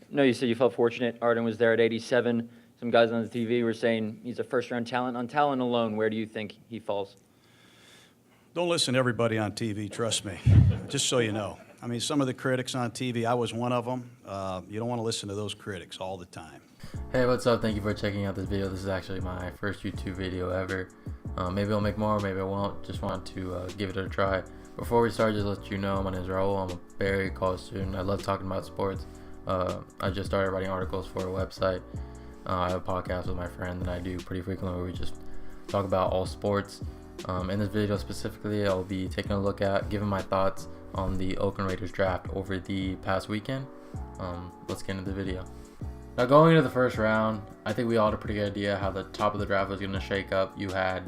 No, you said you felt fortunate. Arden was there at 87. Some guys on the TV were saying he's a first-round talent. On talent alone, where do you think he falls? Don't listen to everybody on TV, trust me, just so you know. I mean, some of the critics on TV, I was one of them. You don't want to listen to those critics all the time. Hey, what's up? Thank you for checking out this video. This is actually my first YouTube video ever. Maybe I'll make more, maybe I won't. Just want to give it a try. Before we start, just let you know, my name is Raul. I'm a very college student. I love talking about sports. I just started writing articles for a website. I have a podcast with my friend that I do pretty frequently where we just talk about all sports. In this video specifically, I'll be taking a look at giving my thoughts on the Oakland Raiders draft over the past weekend. Let's get into the video. Now, going into the first round, I think we all had a pretty good idea how the top of the draft was going to shake up. You had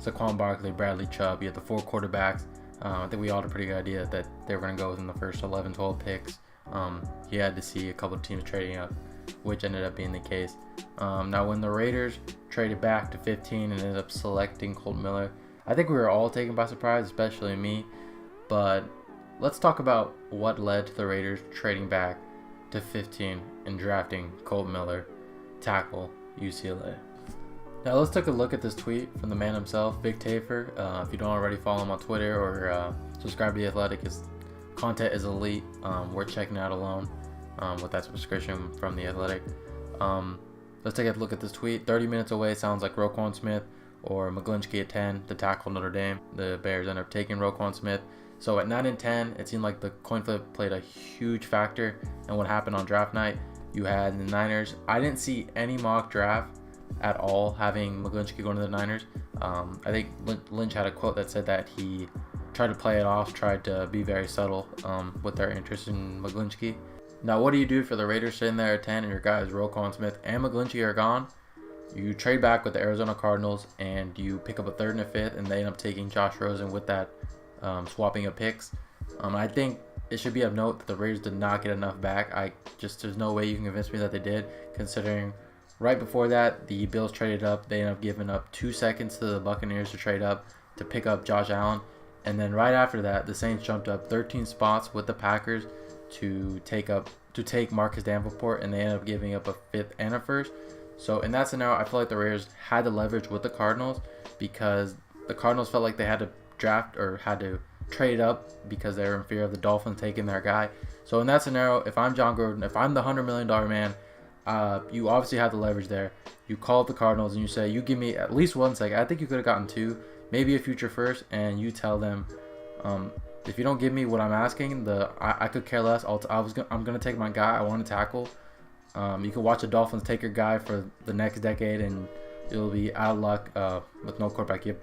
Saquon Barkley, Bradley Chubb, you had the 4 quarterbacks. I think we all had a pretty good idea that they were going to go within the first 11, 12 picks. You had to see a couple of teams trading up, which ended up being the case. Now, when the Raiders traded back to 15 and ended up selecting Colt Miller, I think we were all taken by surprise, especially me. But let's talk about what led to the Raiders trading back to 15 and drafting Colt Miller, tackle, UCLA. Now let's take a look at this tweet from the man himself, Big Tafer. If you don't already follow him on Twitter or subscribe to The Athletic, his content is elite. We're checking it out alone with that subscription from The Athletic. Let's take a look at this tweet. 30 minutes away sounds like Roquan Smith or McGlinchey at 10 to tackle Notre Dame. The Bears end up taking Roquan Smith. So at 9 and 10, it seemed like the coin flip played a huge factor in what happened on draft night. You had the Niners. I didn't see any mock draft at all having McGlinchey going to the Niners. I think Lynch had a quote that said that he tried to play it off, tried to be very subtle with their interest in McGlinchey. Now, what do you do for the Raiders sitting there at 10 and your guys Roquan Smith and McGlinchey are gone? You trade back with the Arizona Cardinals and you pick up a 3rd and a 5th, and they end up taking Josh Rosen with that swapping of picks. I think it should be of note that the Raiders did not get enough back. There's no way you can convince me that they did, considering right before that the Bills traded up. They ended up giving up 2 seconds to the Buccaneers to trade up to pick up Josh Allen, and then right after that the Saints jumped up 13 spots with the Packers to take Marcus Davenport, and they ended up giving up a 5th and a 1st. So in that scenario, I feel like the Raiders had the leverage with the Cardinals because the Cardinals felt like they had to draft or had to trade up because they were in fear of the Dolphins taking their guy. So in that scenario, if I'm John Gruden, if I'm the $100 million man, you obviously have the leverage there. You call up the Cardinals and you say, you give me at least 1 second. I think you could have gotten 2, maybe a future first, and you tell them, if you don't give me what I'm asking, I could care less. I'm gonna take my guy I want to tackle. You can watch the Dolphins take your guy for the next decade, and you'll be out of luck with no quarterback. Yep.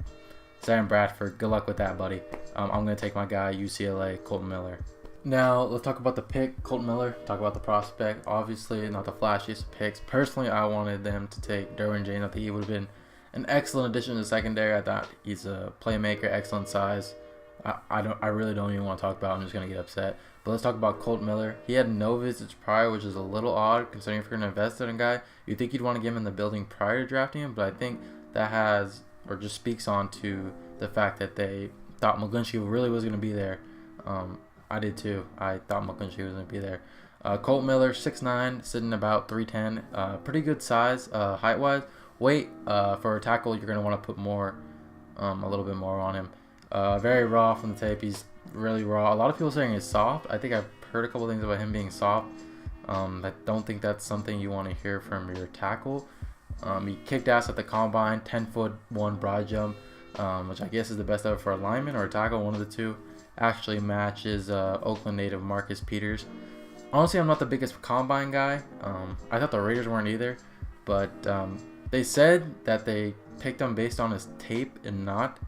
Sam Bradford, good luck with that, buddy. I'm going to take my guy, UCLA, Colt Miller. Now, let's talk about the pick, Colt Miller. Talk about the prospect. Obviously, not the flashiest picks. Personally, I wanted them to take Derwin James. I think he would have been an excellent addition to the secondary. I thought he's a playmaker, excellent size. I really don't even want to talk about it. I'm just going to get upset. But let's talk about Colt Miller. He had no visits prior, which is a little odd considering if you're going to invest in a guy. You'd think you'd want to get him in the building prior to drafting him, but I think that just speaks on to the fact that they thought McGlinchey really was going to be there. I did too. I thought McGlinchey was going to be there. Colt Miller, 6'9", sitting about 310. Pretty good size, height-wise. Weight, for a tackle, you're going to want to put a little bit more on him. Very raw from the tape. He's really raw. A lot of people saying he's soft. I think I've heard a couple things about him being soft. I don't think that's something you want to hear from your tackle. He kicked ass at the combine, 10'1" broad jump, which I guess is the best ever for a lineman or a tackle, one of the two. Actually matches Oakland native Marcus Peters. Honestly, I'm not the biggest combine guy. I thought the Raiders weren't either, but they said that they picked him based on his tape and not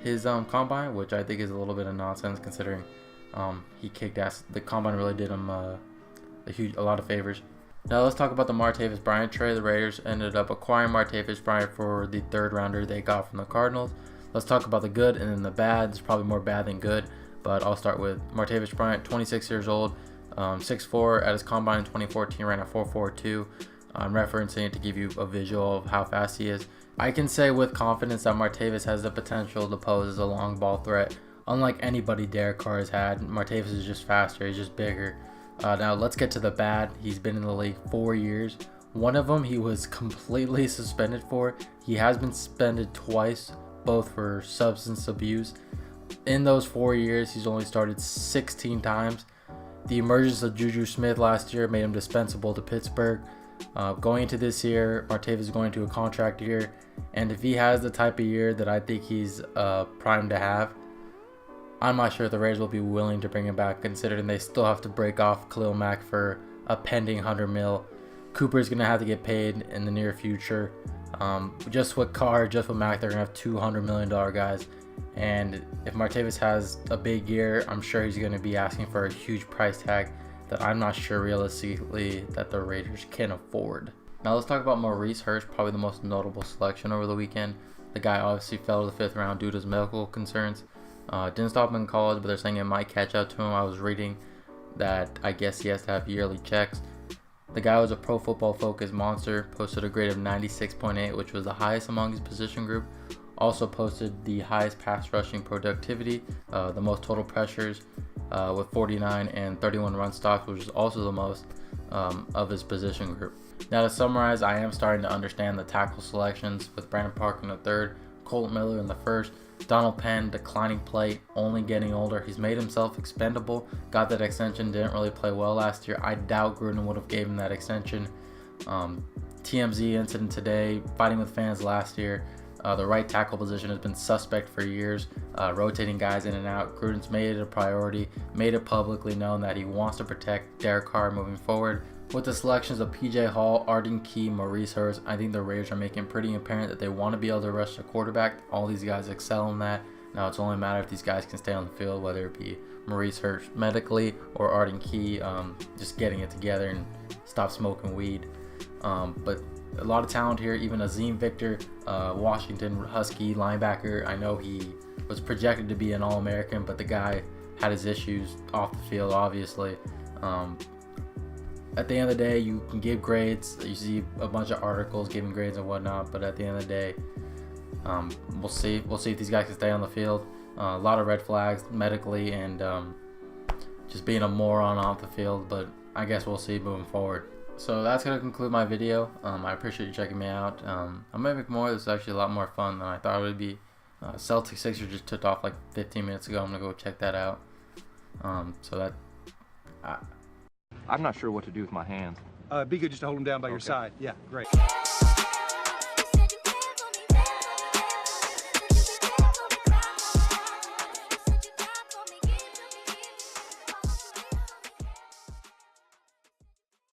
his combine, which I think is a little bit of nonsense considering he kicked ass. The combine really did him a lot of favors. Now let's talk about the Martavis Bryant trade. The Raiders ended up acquiring Martavis Bryant for the 3rd rounder they got from the Cardinals. Let's talk about the good and then the bad. There's probably more bad than good, but I'll start with Martavis Bryant, 26 years old, 6'4", at his combine in 2014, ran a 4.42. I'm referencing it to give you a visual of how fast he is. I can say with confidence that Martavis has the potential to pose as a long ball threat. Unlike anybody Derek Carr has had, Martavis is just faster, he's just bigger. Now let's get to the bad. He's been in the league 4 years. One of them he was completely suspended for. He has been suspended twice, both for substance abuse. In those 4 years, he's only started 16 times. The emergence of Juju Smith last year made him dispensable to Pittsburgh. Going into this year, Martavis is going to a contract year, and if he has the type of year that I think he's primed to have, I'm not sure if the Raiders will be willing to bring him back, considering they still have to break off Khalil Mack for a pending $100 million. Cooper's going to have to get paid in the near future. Just with Carr, just with Mack, they're going to have $200 million guys. And if Martavis has a big year, I'm sure he's going to be asking for a huge price tag that I'm not sure realistically that the Raiders can afford. Now let's talk about Maurice Hurst, probably the most notable selection over the weekend. The guy obviously fell to the 5th round due to his medical concerns. Didn't stop him in college, but they're saying it might catch up to him. I was reading that I guess he has to have yearly checks. The guy was a Pro Football Focus monster, posted a grade of 96.8, which was the highest among his position group. Also posted the highest pass rushing productivity, the most total pressures with 49 and 31 run stops, which is also the most of his position group. Now to summarize, I am starting to understand the tackle selections with Brandon Parker in the 3rd, Colt Miller in the 1st, Donald Penn declining play, only getting older. He's made himself expendable, got that extension, didn't really play well last year. I doubt Gruden would have gave him that extension. TMZ incident today, fighting with fans last year. The right tackle position has been suspect for years, rotating guys in and out. Gruden's made it a priority, made it publicly known that he wants to protect Derek Carr moving forward. With the selections of PJ Hall, Arden Key, Maurice Hurst, I think the Raiders are making pretty apparent that they want to be able to rush the quarterback. All these guys excel in that. Now it's only a matter if these guys can stay on the field, whether it be Maurice Hurst medically or Arden Key just getting it together and stop smoking weed. But a lot of talent here. Even Azim Victor, Washington Husky linebacker. I know he was projected to be an All-American, but the guy had his issues off the field, obviously. At the end of the day, you can give grades. You see a bunch of articles giving grades and whatnot, but at the end of the day, we'll see. We'll see if these guys can stay on the field. A lot of red flags medically and just being a moron off the field, but I guess we'll see moving forward. So that's going to conclude my video. I appreciate you checking me out. I'm going to make more. This is actually a lot more fun than I thought it would be. Celtics Sixers just took off like 15 minutes ago. I'm going to go check that out. I'm not sure what to do with my hands. Be good just to hold them down by your side. Yeah, great.